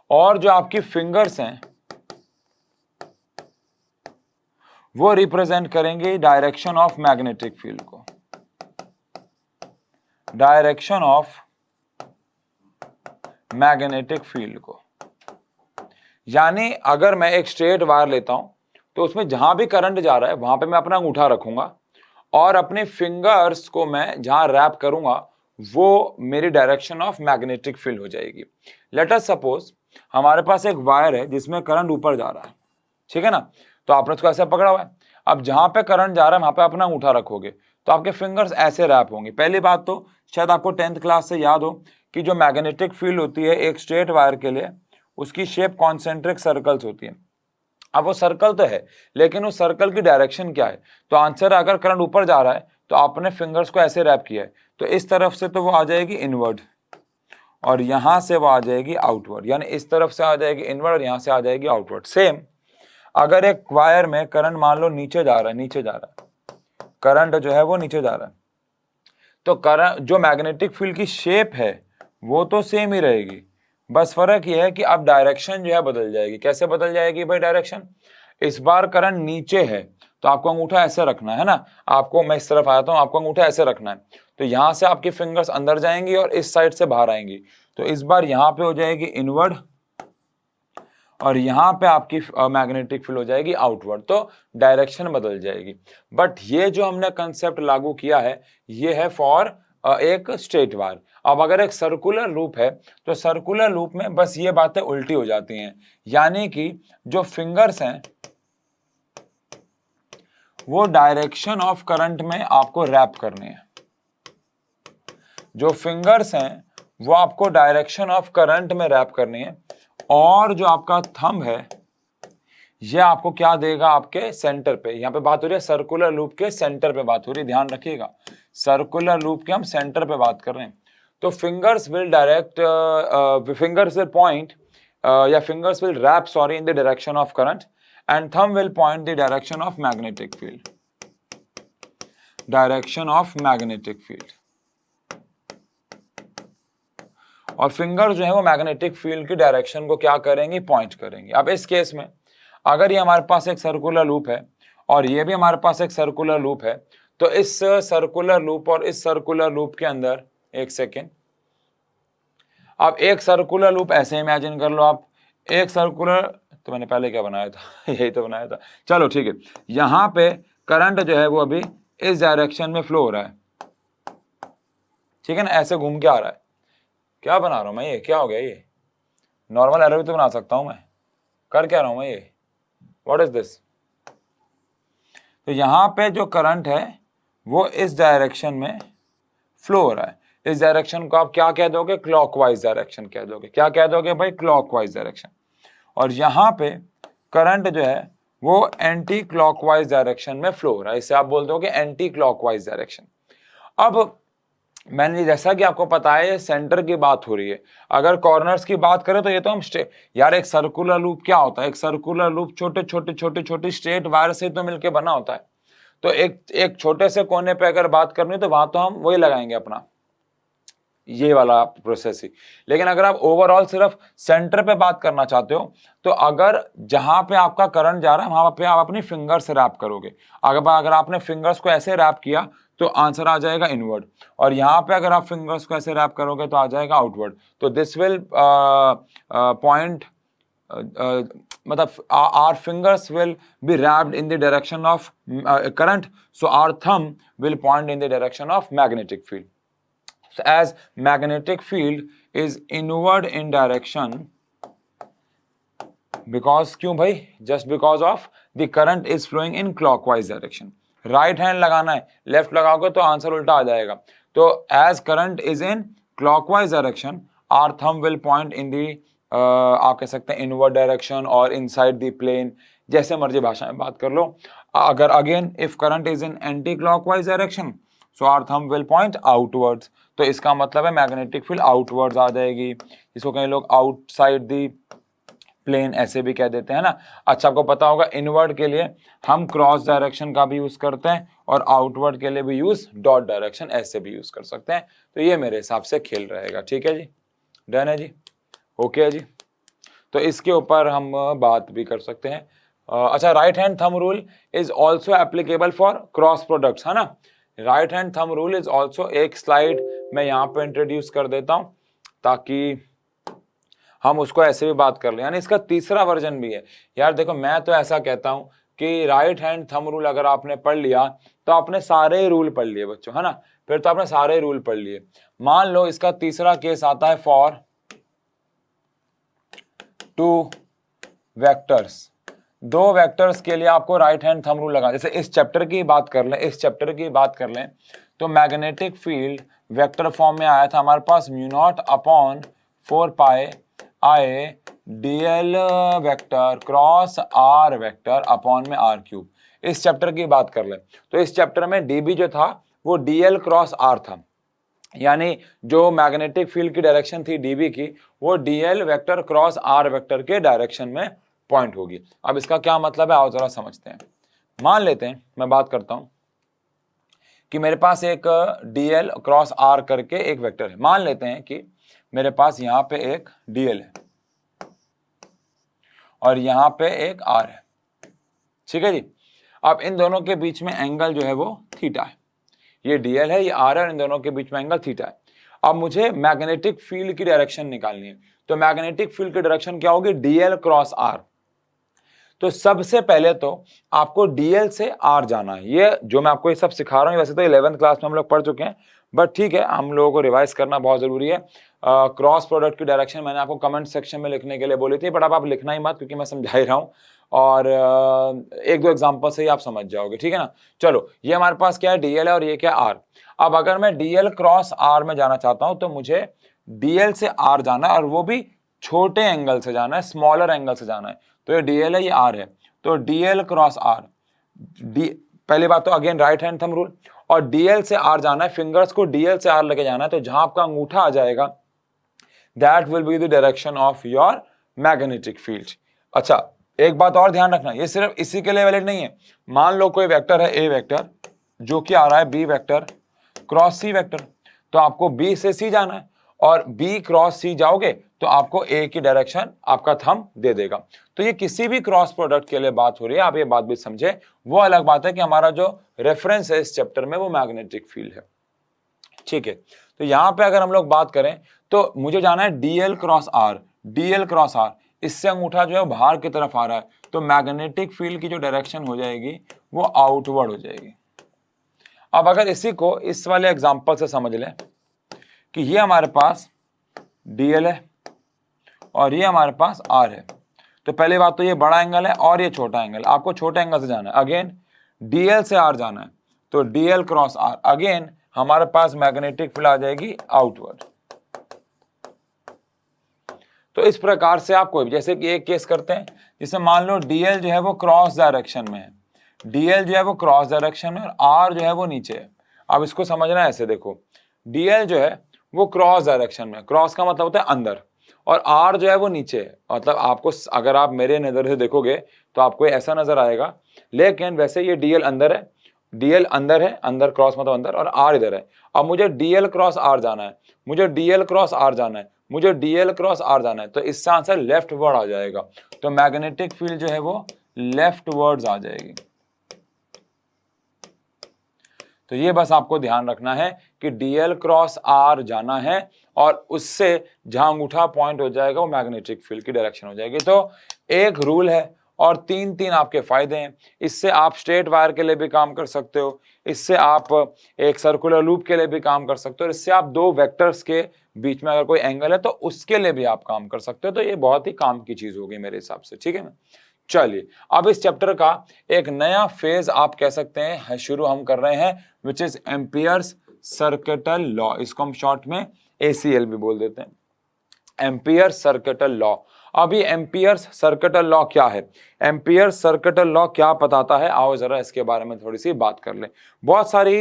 और जो आपकी फिंगर्स हैं वो रिप्रेजेंट करेंगे डायरेक्शन ऑफ मैग्नेटिक फील्ड को, डायरेक्शन ऑफ मैग्नेटिक फील्ड को। यानी अगर मैं एक स्ट्रेट वायर लेता हूं तो उसमें जहां भी करंट जा रहा है वहां पे मैं अपना अंगूठा रखूंगा और अपने फिंगर्स को मैं जहां रैप करूंगा वो मेरी डायरेक्शन ऑफ मैग्नेटिक फील्ड हो जाएगी। लेट अस सपोज हमारे पास एक वायर है जिसमें करंट ऊपर जा रहा है, ठीक है ना, तो आपने उसको ऐसे पकड़ा हुआ है। अब जहां पे करंट जा रहा है वहां पे अपना अंगूठा रखोगे तो आपके फिंगर्स ऐसे रैप होंगे। पहली बात तो शायद आपको 10th क्लास से याद हो कि जो मैग्नेटिक फील्ड होती है एक स्ट्रेट वायर के लिए उसकी शेप कॉन्सेंट्रिक सर्कल्स होती है। अब वो सर्कल तो है लेकिन उस सर्कल की डायरेक्शन क्या है, तो आंसर है अगर करंट ऊपर जा रहा है तो आपने फिंगर्स को ऐसे रैप किया है तो इस तरफ से तो वो आ जाएगी इनवर्ड और यहां से वो आ जाएगी आउटवर्ड, यानी इस तरफ से आ जाएगी इनवर्ड और यहां से आ जाएगी आउटवर्ड। सेम अगर एक वायर में करंट मान लो नीचे जा रहा है, करंट जो है वो नीचे जा रहा है, तो करंट जो मैग्नेटिक फील्ड की शेप है वो तो सेम ही रहेगी, बस फर्क ये है कि अब डायरेक्शन जो है बदल जाएगी। कैसे बदल जाएगी भाई डायरेक्शन, इस बार करंट नीचे है तो आपको अंगूठा ऐसे रखना है ना, आपको मैं इस तरफ आता हूं, आपको अंगूठा ऐसे रखना है, तो यहां से आपकी फिंगर्स अंदर जाएंगी और इस साइड से बाहर आएंगी, तो इस बार यहां पे हो जाएगी इनवर्ड और यहां पे आपकी मैग्नेटिक फील्ड हो जाएगी आउटवर्ड, तो डायरेक्शन बदल जाएगी। बट ये जो हमने कंसेप्ट लागू किया है ये है फॉर एक स्ट्रेट वायर। अब अगर एक सर्कुलर लूप है तो सर्कुलर लूप में बस ये बातें उल्टी हो जाती हैं, यानी कि जो फिंगर्स हैं वो डायरेक्शन ऑफ करंट में आपको रैप करनी है, जो फिंगर्स हैं वो आपको डायरेक्शन ऑफ करंट में रैप करनी है, और जो आपका थंब है ये आपको क्या देगा आपके सेंटर पे। यहां पे बात हो रही है सर्कुलर लूप के सेंटर पे बात हो रही है, ध्यान रखिएगा सर्कुलर लूप के हम सेंटर पे बात कर रहे हैं। तो fingers will direct fingers will point या fingers will wrap sorry in the direction of current and thumb will point the direction of magnetic field, direction of magnetic field, और फिंगर जो है वो मैग्नेटिक फील्ड की direction को क्या करेंगे point करेंगे। अब इस केस में अगर ये हमारे पास एक सर्कुलर लूप है और ये भी हमारे पास एक सर्कुलर लूप है, तो इस सर्कुलर लूप और इस सर्कुलर लूप के अंदर एक सेकेंड, अब एक सर्कुलर लूप ऐसे इमेजिन कर लो आप, एक सर्कुलर, तो मैंने पहले क्या बनाया था यही तो बनाया था, चलो ठीक है, यहां पे करंट जो है वो अभी इस डायरेक्शन में फ्लो हो रहा है, ठीक है ना, ऐसे घूम के आ रहा है। क्या बना रहा हूं मैं, ये क्या हो गया, ये नॉर्मल एरो भी तो बना सकता हूं मैं, कर क्या रहा हूं मैं, ये व्हाट इज दिस। तो यहां पे जो करंट है वो इस डायरेक्शन में फ्लो हो रहा है, इस डायरेक्शन को आप क्या कह दोगे, क्लॉकवाइज डायरेक्शन कह दोगे। क्या कह दोगे भाई, क्लॉकवाइज डायरेक्शन। और यहां पे करंट जो है वो एंटी क्लॉकवाइज डायरेक्शन में फ्लो हो रहा है, इसे आप बोल दोगे एंटी क्लॉकवाइज डायरेक्शन। अब मैंने जैसा कि आपको पता है सेंटर की बात हो रही है, अगर कॉर्नर्स की बात करें तो ये तो हम यार एक सर्कुलर लूप क्या होता है, एक सर्कुलर लूप छोटे छोटे स्ट्रेट वायर से तो मिलके बना होता है, तो एक छोटे से कोने पे अगर बात करनी तो वहां तो हम वही लगाएंगे अपना ये वाला प्रोसेस ही। लेकिन अगर आप ओवरऑल सिर्फ सेंटर पे बात करना चाहते हो तो अगर जहां पे आपका करंट जा रहा है वहां पे आप अपनी फिंगर से रैप करोगे। अगर आपने फिंगर्स को ऐसे रैप किया तो आंसर आ जाएगा इनवर्ड, और यहाँ पे अगर आप फिंगर्स को ऐसे रैप करोगे तो आ जाएगा आउटवर्ड। तो दिस विल पॉइंट मतलब our fingers will be wrapped in the direction of current, so our thumb will point in the direction of magnetic field. So as magnetic field is inward in direction, because क्यों भाई, just because of the current is flowing in clockwise direction. Right hand लगाना है, left लगाओगे तो answer उल्टा आ जाएगा। तो as current is in clockwise direction our thumb will point in the आप कह सकते हैं इनवर्ड डायरेक्शन और इनसाइड द प्लेन, जैसे मर्जी भाषा में बात कर लो। अगर again if current is in anti clockwise direction so our thumb will point outwards, तो इसका मतलब है मैग्नेटिक फील्ड आउटवर्ड्स आ जाएगी। इसको कई लोग आउटसाइड दी प्लेन ऐसे भी कह देते हैं ना। अच्छा, आपको पता होगा इनवर्ड के लिए हम क्रॉस डायरेक्शन का भी यूज करते हैं और आउटवर्ड के लिए भी यूज डॉट डायरेक्शन ऐसे भी यूज कर सकते हैं। तो ये मेरे हिसाब से खेल रहेगा, ठीक है जी, डन है जी, ओके है जी। तो इसके ऊपर हम बात भी कर सकते हैं। अच्छा, right hand thumb rule is also applicable for cross products, है ना। Right hand thumb rule is also, एक स्लाइड मैं यहाँ पे इंट्रोड्यूस कर देता हूँ ताकि हम उसको ऐसे भी बात कर लें, यानी इसका तीसरा वर्जन भी है। यार देखो, मैं तो ऐसा कहता हूं कि राइट हैंड थंब रूल अगर आपने पढ़ लिया तो आपने सारे रूल पढ़ लिए बच्चों, है ना, फिर तो आपने सारे रूल पढ़ लिए। मान लो इसका तीसरा केस आता है फॉर टू वेक्टर्स, दो वेक्टर्स के लिए आपको राइट हैंड थंब रूल लगा। जैसे इस चैप्टर की बात कर लें, इस चैप्टर की बात कर लें तो मैग्नेटिक फील्ड वेक्टर फॉर्म में आया था हमारे पास mu naught upon 4 pi I DL vector cross are vector upon में आर क्यूब। इस चैप्टर की बात कर लें तो इस चैप्टर में डीबी जो था वो डीएल क्रॉस आर था, यानी जो मैग्नेटिक फील्ड की डायरेक्शन थी डीबी की वो dl vector cross are vector के डायरेक्शन में पॉइंट होगी। अब इसका क्या मतलब है आओ जरा समझते हैं। मान लेते हैं, मैं बात करता हूं कि मेरे पास एक डीएल क्रॉस आर करके एक वेक्टर है। मान लेते हैं कि मेरे पास यहां पे एक डीएल है और यहां पे एक आर है, ठीक है जी। अब इन दोनों के बीच में एंगल जो है वो थीटा है, ये डीएल है, ये आर है, और इन दोनों के बीच में एंगल थीटा है। अब मुझे मैग्नेटिक फील्ड की डायरेक्शन निकालनी है, तो मैग्नेटिक फील्ड की डायरेक्शन क्या होगी, डीएल क्रॉस आर। तो सबसे पहले तो आपको डीएल से आर जाना है। ये जो मैं आपको ये सब सिखा रहा हूँ वैसे तो 11th क्लास में हम लोग पढ़ चुके हैं, बट ठीक है, हम लोगों को रिवाइज करना बहुत जरूरी है। क्रॉस प्रोडक्ट की डायरेक्शन मैंने आपको कमेंट सेक्शन में लिखने के लिए बोली थी, बट अब आप लिखना ही मत क्योंकि मैं समझा ही रहा हूँ और एक दो एग्जाम्पल से ही आप समझ जाओगे, ठीक है ना। चलो, ये हमारे पास क्या है, डीएल है और ये क्या है, आर। अब अगर मैं डीएल क्रॉस आर में जाना चाहता हूं तो मुझे डीएल से आर जाना है और वो भी छोटे एंगल से जाना है, स्मॉलर एंगल से जाना है। तो ये डीएल है, ये आर है, तो डीएल क्रॉस आर, डी पहली बात तो again right hand thumb rule, और डीएल से आर जाना है, फिंगर्स को डीएल से आर लेके जाना है। तो जहां आपका अंगूठा आ जाएगा that will be the direction of your magnetic field. अच्छा, एक बात और ध्यान रखना, ये सिर्फ इसी के लिए वैलिड नहीं है। मान लो कोई वेक्टर है ए वेक्टर जो कि आ रहा है B vector cross C vector, तो आपको बी से सी जाना है और बी क्रॉस सी जाओगे तो आपको ए की डायरेक्शन आपका थंब दे देगा। तो ये किसी भी क्रॉस प्रोडक्ट के लिए बात हो रही है, आप ये बात भी समझे। वो अलग बात है कि हमारा जो रेफरेंस है इस चैप्टर में वो मैग्नेटिक फील्ड है, ठीक है। तो यहां पे अगर हम लोग बात करें तो मुझे जाना है dl cross r, dl cross r, इससे अंगूठा जो है बाहर की तरफ आ रहा है, तो मैग्नेटिक फील्ड की जो डायरेक्शन हो जाएगी वो आउटवर्ड हो जाएगी। अब अगर इसी को इस वाले एग्जांपल से समझ लें कि ये हमारे पास डीएल है और ये हमारे पास आर है, तो पहली बात तो ये बड़ा एंगल है और ये छोटा एंगल, आपको छोटे एंगल से जाना है। अगेन डीएल से आर जाना है, तो डीएल क्रॉस आर, अगेन हमारे पास मैग्नेटिक फील्ड आ जाएगी आउटवर्ड। तो इस प्रकार से आप कोई, जैसे कि एक केस करते हैं, जिसे मान लो डीएल जो है वो क्रॉस डायरेक्शन में है, डीएल जो है वो क्रॉस डायरेक्शन में और आर जो है वो नीचे है। अब इसको समझना है ऐसे, देखो डीएल जो है वो क्रॉस डायरेक्शन में, क्रॉस का मतलब होता है अंदर, और आर जो है वो नीचे है। मतलब आपको अगर आप मेरे नजर से देखोगे तो आपको ऐसा नजर आएगा, लेकिन वैसे ये डीएल अंदर है, डीएल अंदर है, अंदर क्रॉस मतलब अंदर, और आर इधर है। अब मुझे डीएल क्रॉस आर जाना है, मुझे डीएल क्रॉस आर जाना है, मुझे डीएल क्रॉस आर जाना है, तो इससे आंसर लेफ्ट वर्ड आ जाएगा। तो मैग्नेटिक फील्ड जो है वो लेफ्ट वर्ड्स आ जाएगी। तो ये बस आपको ध्यान रखना है कि डीएल क्रॉस आर जाना है और उससे जहां अंगूठा पॉइंट हो जाएगा वो मैग्नेटिक फील्ड की डायरेक्शन हो जाएगी। तो एक रूल है और तीन तीन आपके फायदे हैं। इससे आप स्ट्रेट वायर के लिए भी काम कर सकते हो, इससे आप एक सर्कुलर लूप के लिए भी काम कर सकते हो, इससे आप दो वेक्टर्स के बीच में अगर कोई एंगल है तो उसके लिए भी आप काम कर सकते हो। तो ये बहुत ही काम की चीज होगी मेरे हिसाब से, ठीक है ना। चलिए, अब इस चैप्टर का एक नया फेज आप कह सकते हैं शुरू हम कर रहे हैं, which is amperes circuital law. इसको हम शॉर्ट में ACL भी बोल देते हैं, एम्पियर सर्किटल लॉ। अब ये एम्पियर्स सर्किटल लॉ क्या है, एम्पियर सर्किटल लॉ क्या बताता है, आओ जरा इसके बारे में थोड़ी सी बात कर लें। बहुत सारी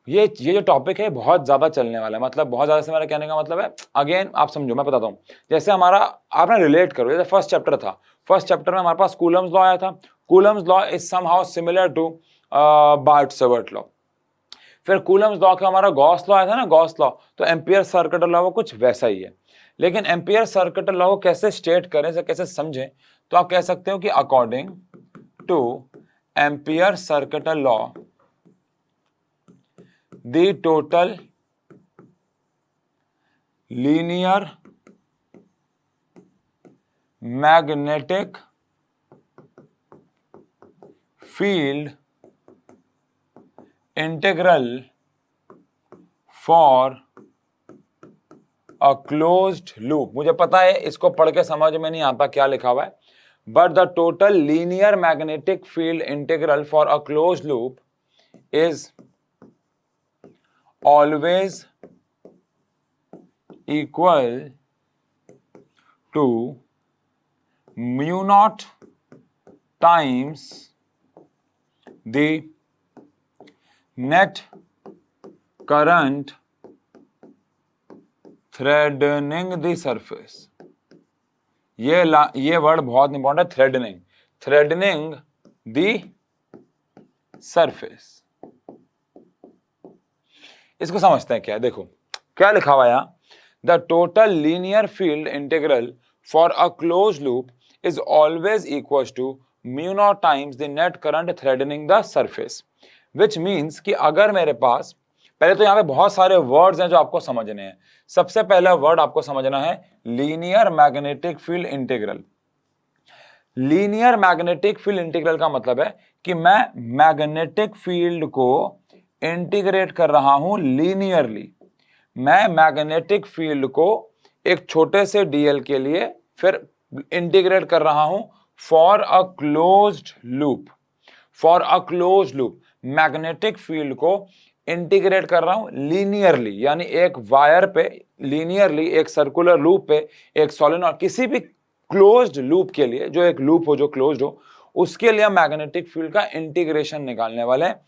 ये जो टॉपिक है बहुत ज्यादा चलने वाला है, मतलब बहुत ज्यादा से मेरा कहने का मतलब है, अगेन आप समझो, मैं बताता हूँ। जैसे हमारा आप ना रिलेट करो, जैसे फर्स्ट चैप्टर था, फर्स्ट चैप्टर में हमारे पास कूलम्स लॉ आया था। Coulomb's law is somehow similar to Biot Savart law. फिर कूलम्स लॉ का हमारा गॉस लॉ आया था ना, गॉस लॉ, तो एम्पियर सर्किटल लॉ वो कुछ वैसा ही है। लेकिन एम्पियर सर्किटल लॉ को कैसे स्टेट करें, से कैसे समझें, तो आप कह सकते हो कि according two ampere circuital law the total linear magnetic field integral for a closed loop. मुझे पता है इसको पढ़ के समझ में नहीं आता क्या लिखा हुआ है, but the total linear magnetic field integral for a closed loop is always equal to mu naught times the net current threadening the surface. ये वर्ड बहुत इंपॉर्टेंट है, थ्रेडनिंग द सरफेस। इसको समझते हैं क्या, देखो क्या लिखा हुआ है यहां, the total linear field integral for a close loop is always equal to mu naught times the net current threading the surface, which means कि अगर मेरे पास, पहले तो यहां पे बहुत सारे वर्ड्स हैं जो आपको समझने हैं। सबसे पहला वर्ड आपको समझना है linear magnetic field integral. Linear magnetic field integral का मतलब है कि मैं मैग्नेटिक फील्ड को इंटीग्रेट कर रहा हूं लीनियरली। मैं मैग्नेटिक फील्ड को एक छोटे से डीएल के लिए फिर इंटीग्रेट कर रहा हूं for a closed loop. For a closed loop magnetic field को इंटीग्रेट कर रहा हूं लीनियरली, यानी एक वायर पे लीनियरली, एक सर्कुलर लूप पे, एक सोलेनॉइड, किसी भी क्लोज्ड लूप के लिए, जो एक लूप हो जो क्लोज्ड हो, उसके लिए मैग्नेटिक फील्ड का इंटीग्रेशन निकालने वाले हैं।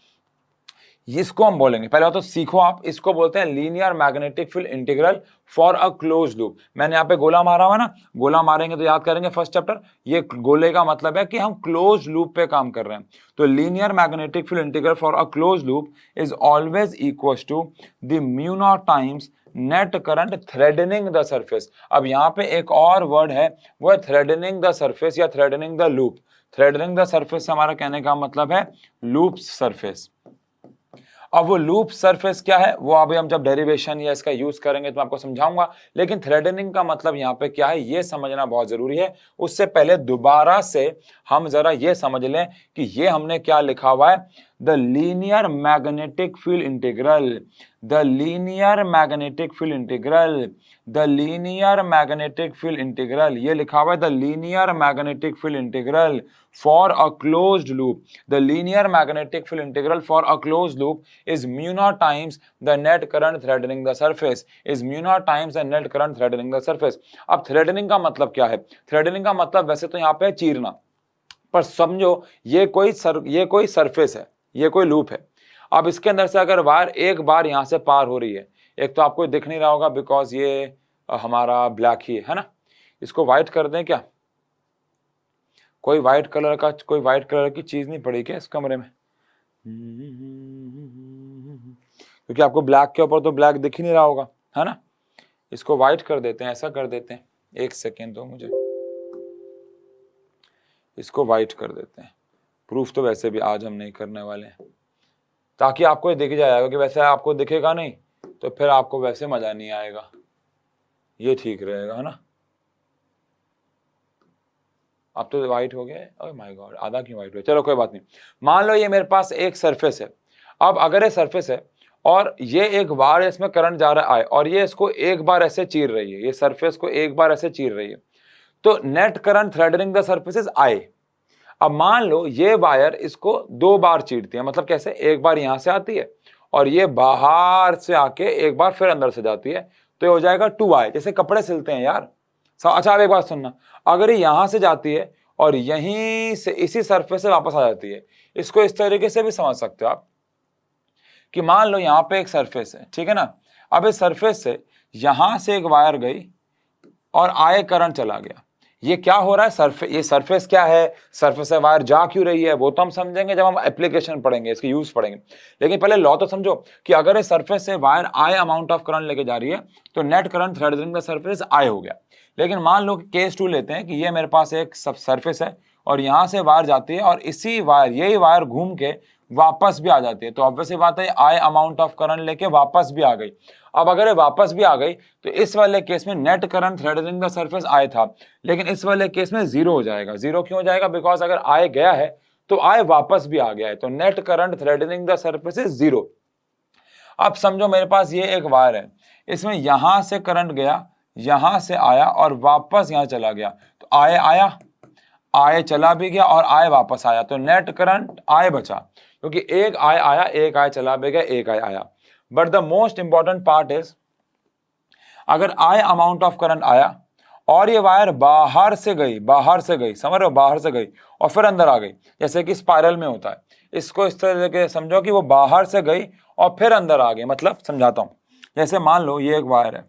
इसको हम बोलेंगे, पहले तो सीखो आप, इसको बोलते हैं linear magnetic field integral for a closed loop. मैंने यहाँ पे गोला मारा हुआ ना, गोला मारेंगे तो याद करेंगे फर्स्ट चैप्टर, ये गोले का मतलब है कि हम क्लोज्ड लूप पे काम कर रहे हैं। तो linear magnetic field integral for a closed loop is always equal to the mu naught times net current threading the surface. अब यहाँ पे एक और वर्ड है, वो है थ्रेडनिंग द सरफेस या threading the loop. Threading the surface हमारा कहने का मतलब है लूप सरफेस। अब वो लूप सरफेस क्या है वो अभी हम जब डेरिवेशन या इसका यूज करेंगे तो मैं आपको समझाऊंगा, लेकिन थ्रेडनिंग का मतलब यहाँ पे क्या है ये समझना बहुत जरूरी है। उससे पहले दोबारा से हम जरा ये समझ लें कि ये हमने क्या लिखा हुआ है, the linear magnetic field integral, the linear magnetic field integral, the linear magnetic field integral, ये लिखा हुआ है the linear magnetic field integral for a closed loop. The linear magnetic field integral for a closed loop is mu naught times the net current threading the surface, is mu naught times the net current threading the surface। अब threading का मतलब क्या है? threading का मतलब वैसे तो यहाँ पे चीरना, पर समझो ये कोई सरफेस है, ये कोई लूप है। अब इसके अंदर से अगर वायर एक बार यहाँ से पार हो रही है, एक तो आपको दिख नहीं रहा होगा बिकॉज ये हमारा ब्लैक ही है ना, इसको व्हाइट कर दें क्या? कोई व्हाइट कलर की चीज नहीं पड़ी क्या इस कमरे में? क्योंकि आपको ब्लैक के ऊपर तो ब्लैक दिख ही नहीं रहा होगा, है ना। इसको व्हाइट कर देते हैं, ऐसा कर देते हैं, एक सेकेंड दो मुझे, इसको व्हाइट कर देते हैं। प्रूफ तो वैसे भी आज हम नहीं करने वाले हैं, ताकि आपको दिख जाएगा, कि वैसे आपको दिखेगा नहीं तो फिर आपको वैसे मजा नहीं आएगा। ये ठीक रहेगा, है ना। अब तो व्हाइट हो गया, ओह माय गॉड, आधा क्यों व्हाइट हो गया? चलो कोई बात नहीं। मान लो ये मेरे पास एक सरफेस है। अब अगर ये सरफेस है और ये एक बार इसमें करंट जा रहा है और ये इसको एक बार ऐसे चीर रही है, ये सरफेस को एक बार ऐसे चीर रही है, तो net current threading the surface is I. अब मान लो ये वायर इसको दो बार चीरती है, मतलब कैसे, एक बार यहां से आती है और ये बाहर से आके एक बार फिर अंदर से जाती है, तो ये हो जाएगा 2i, जैसे कपड़े सिलते हैं यार। अच्छा अब एक बात सुनना, अगर ये यहां से जाती है और यहीं से इसी सरफेस से वापस आ जाती है, इसको इस तरीके से भी समझ सकते हो आप कि मान लो यहां पे एक सरफेस है, ठीक है ना। अब इस सरफेस से यहां से एक वायर गई और आए करंट चला गया, ये क्या हो रहा है, ये सरफेस क्या है, सरफेस से वायर जा क्यों रही है, वो तो हम समझेंगे जब हम एप्लीकेशन पढ़ेंगे, इसके यूज पढ़ेंगे। लेकिन पहले लॉ तो समझो कि अगर इस सरफेस से wire I amount of current लेके जा रही है तो net current threading the surface I हो गया। लेकिन मान लो केस 2 लेते हैं कि ये मेरे पास एक सरफेस है और यहां से वायर जाती है और यही वायर घूम के वापस भी आ जाती है, तो ऑब्वियसली बात है आई अमाउंट ऑफ करंट लेके वापस भी आ गई। अब अगर ये वापस भी आ गई तो इस वाले केस में net current threading the surface I था, लेकिन इस वाले केस में जीरो हो जाएगा। जीरो क्यों हो जाएगा? बिकॉज अगर आई गया है तो I वापस भी आ गया है, तो net current threading the surface is 0। अब समझो मेरे पास ये एक वायर है, इसमें यहां से करंट गया, यहां से आया और वापस यहां चला गया, तो I आया, I चला भी गया और I वापस आया, तो नेट करंट I बचा, क्योंकि एक I आया, एक I चला भी गया, एक I आया। But the most important part is, अगर I अमाउंट ऑफ करंट आया और ये वायर बाहर से गई, समझ रहे हो, बाहर से गई और फिर अंदर आ गई, जैसे कि स्पाइरल में होता है, इसको इस तरह के समझो कि वो बाहर से गई और फिर अंदर आ गई। मतलब समझाता हूं, जैसे मान लो ये एक वायर है,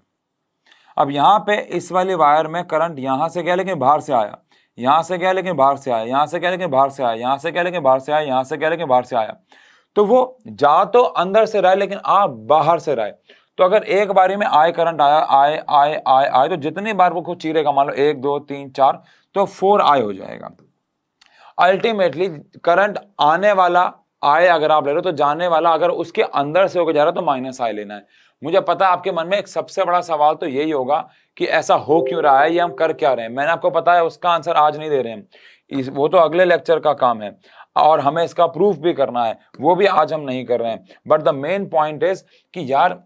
अब यहाँ पे इस वाली वायर में करंट यहां से गया लेकिन बाहर से आया, यहां से गया लेकिन बाहर से आया, यहां से गया लेकिन बाहर से आया, यहां से गया लेकिन बाहर से आया, यहां से गया लेकिन बाहर से आया, तो वो जा तो अंदर से रहा है लेकिन आ बाहर से रहा है। तो अगर एक बारी में आई करंट आया, आए तो जितनी बार वो खुद चीरेगा, मान लो 1 2 3 4, तो 4 आई हो जाएगा। अल्टीमेटली करंट आने वाला आए अगर आप ले रहे हो, तो जाने वाला अगर उसके अंदर से होकर जा रहा है तो माइनस आई लेना है। मुझे पता है आपके मन में एक सबसे बड़ा सवाल तो यही होगा कि ऐसा हो क्यों रहा है, ये हम कर क्या रहे हैं। मैंने आपको पता है उसका आंसर आज नहीं दे रहे हैं, वो तो अगले लेक्चर का काम है और हमें इसका प्रूफ भी करना है, वो भी आज हम नहीं कर रहे हैं। But the main point is कि यार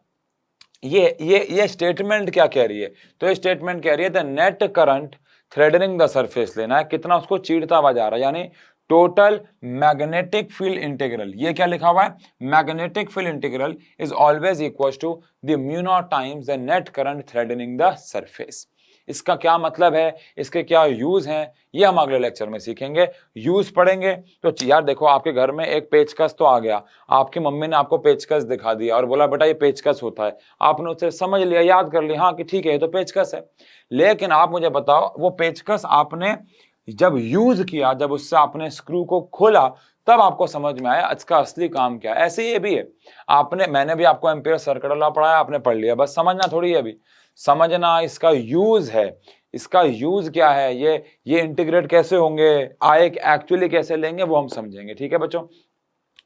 ये स्टेटमेंट क्या कह रही है, तो ये स्टेटमेंट कह रही है the net current threading the surface लेना है, कितना उसको चीरता हुआ जा रहा है, यानी टोटल मैग्नेटिक फील्ड इंटीग्रल। ये क्या लिखा हुआ है, magnetic field integral is always equal to the mu naught times the net current threading the surface. इसका क्या मतलब है, इसके क्या यूज हैं, ये हम अगले लेक्चर में सीखेंगे, यूज पढ़ेंगे। तो यार देखो, आपके घर में एक पेचकस तो आ गया, आपकी मम्मी ने आपको पेचकस दिखा दिया और बोला बेटा ये पेचकस होता है, आपने उसे समझ लिया, याद कर लिया, हाँ कि ठीक है ये तो पेचकस है। लेकिन आप मुझे बताओ, वो पेचकस आपने जब यूज किया, जब उससे आपने स्क्रू को खोला, तब आपको समझ में आया इसका असली काम क्या है। ऐसे ये भी है, मैंने भी आपको एम्पियर सर्किट लॉ पढ़ाया, आपने पढ़ लिया, बस समझना थोड़ी है, अभी समझना इसका यूज है, इसका यूज क्या है, ये इंटीग्रेट कैसे होंगे, आए एक्चुअली कैसे लेंगे, वो हम समझेंगे। ठीक है बच्चों,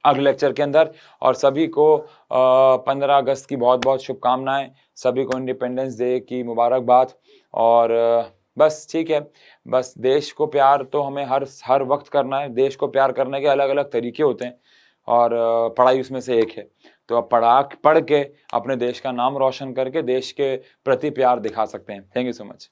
अगले लेक्चर के अंदर। और सभी को 15 अगस्त की बहुत बहुत शुभकामनाएं, सभी को इंडिपेंडेंस डे की मुबारकबाद। और बस ठीक है, बस देश को प्यार तो हमें हर वक्त करना है। देश को प्यार करने के अलग अलग तरीके होते हैं और पढ़ाई उसमें से एक है। तो अब पढ़ के अपने देश का नाम रोशन करके देश के प्रति प्यार दिखा सकते हैं। Thank you so much.